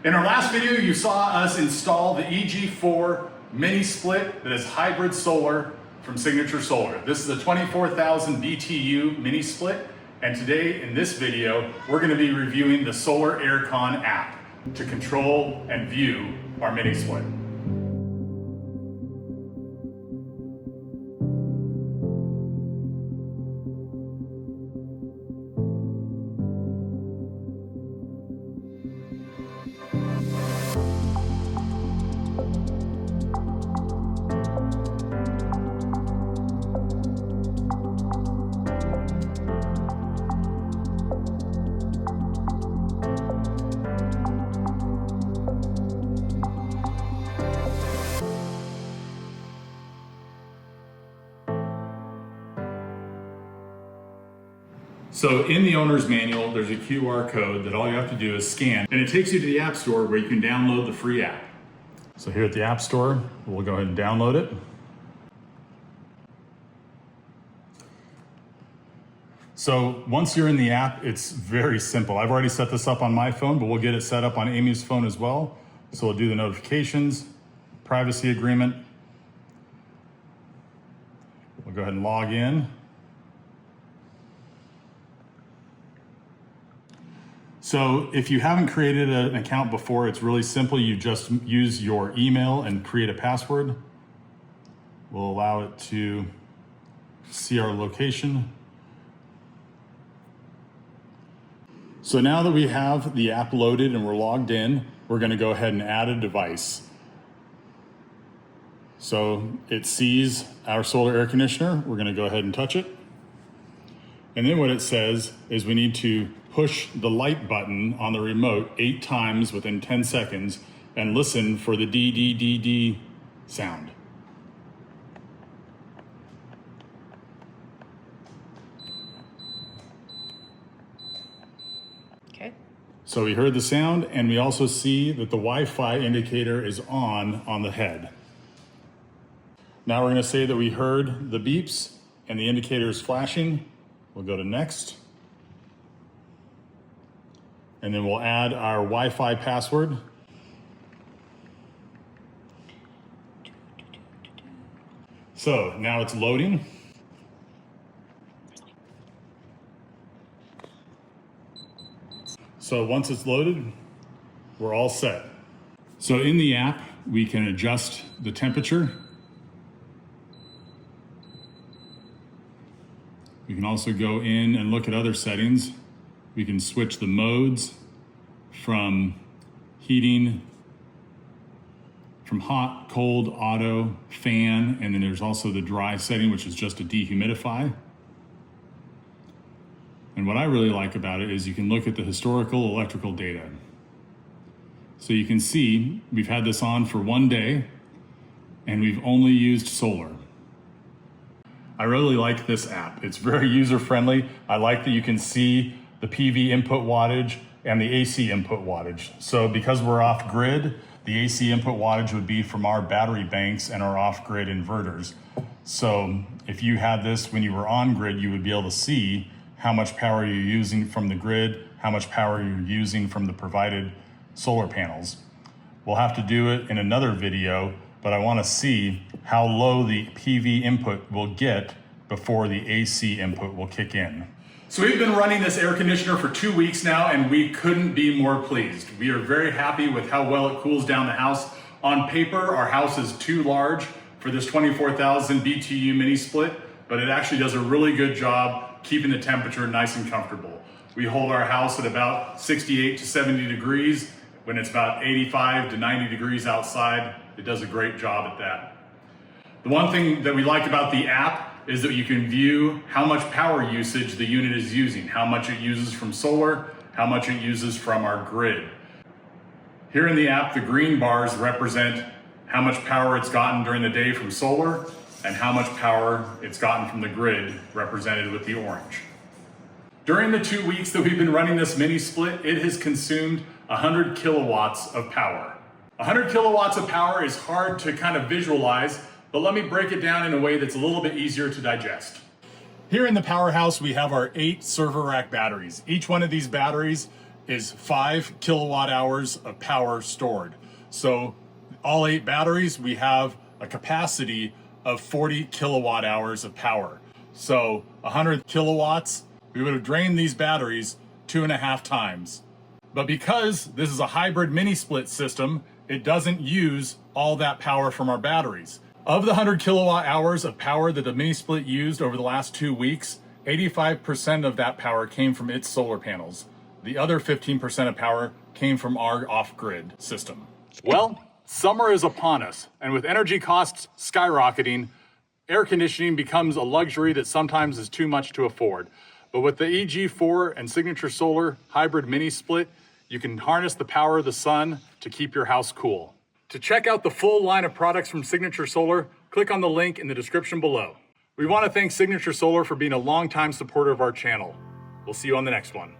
In our last video, you saw us install the EG4 Mini Split that is hybrid solar from Signature Solar. This is a 24,000 BTU Mini Split, and today in this video, we're going to be reviewing the Solar Aircon app to control and view our Mini Split. So in the owner's manual, there's a QR code that all you have to do is scan, and it takes you to the App Store where you can download the free app. So here at the App Store, we'll go ahead and download it. So once you're in the app, it's very simple. I've already set this up on my phone, but we'll get it set up on Amy's phone as well. So we'll do the notifications, privacy agreement. We'll go ahead and log in. So if you haven't created an account before, it's really simple. You just use your email and create a password. We'll allow it to see our location. So now that we have the app loaded and we're logged in, we're going to go ahead and add a device. So it sees our solar air conditioner. We're going to go ahead and touch it. And then what it says is we need to push the light button on the remote 8 times within 10 seconds and listen for the D sound. Okay. So we heard the sound, and we also see that the Wi-Fi indicator is on the head. Now we're going to say that we heard the beeps and the indicator is flashing. We'll go to next. And then we'll add our Wi-Fi password. So now it's loading. So once it's loaded, we're all set. So in the app, we can adjust the temperature. We can also go in and look at other settings. We can switch the modes from heating, from hot, cold, auto, fan, and then there's also the dry setting, which is just a dehumidify. And what I really like about it is you can look at the historical electrical data. So you can see we've had this on for 1 day and we've only used solar. I really like this app. It's very user-friendly. I like that you can see the PV input wattage and the AC input wattage. So because we're off grid, the AC input wattage would be from our battery banks and our off-grid inverters. So if you had this when you were on grid, you would be able to see how much power you're using from the grid, how much power you're using from the provided solar panels. We'll have to do it in another video, but I want to see how low the PV input will get before the AC input will kick in. So we've been running this air conditioner for 2 weeks now, and we couldn't be more pleased. We are very happy with how well it cools down the house. On paper, our house is too large for this 24,000 BTU Mini Split, but it actually does a really good job keeping the temperature nice and comfortable. We hold our house at about 68 to 70 degrees. When it's about 85 to 90 degrees outside, it does a great job at that. The one thing that we like about the app is that you can view how much power usage the unit is using, how much it uses from solar, how much it uses from our grid. Here in the app, the green bars represent how much power it's gotten during the day from solar and how much power it's gotten from the grid, represented with the orange. During the 2 weeks that we've been running this Mini Split, it has consumed 100 kilowatts of power. 100 kilowatts of power is hard to kind of visualize, but let me break it down in a way that's a little bit easier to digest. Here in the powerhouse, we have our 8 server rack batteries. Each one of these batteries is 5 kilowatt hours of power stored. So all 8 batteries, we have a capacity of 40 kilowatt hours of power. So 100 kilowatts, we would have drained these batteries 2.5 times. But because this is a hybrid mini split system, it doesn't use all that power from our batteries. Of the 100 kilowatt hours of power that the mini split used over the last 2 weeks, 85% of that power came from its solar panels. The other 15% of power came from our off-grid system. Well, summer is upon us, and with energy costs skyrocketing, air conditioning becomes a luxury that sometimes is too much to afford. But with the EG4 and Signature Solar Hybrid Mini Split, you can harness the power of the sun to keep your house cool. To check out the full line of products from Signature Solar, click on the link in the description below. We want to thank Signature Solar for being a longtime supporter of our channel. We'll see you on the next one.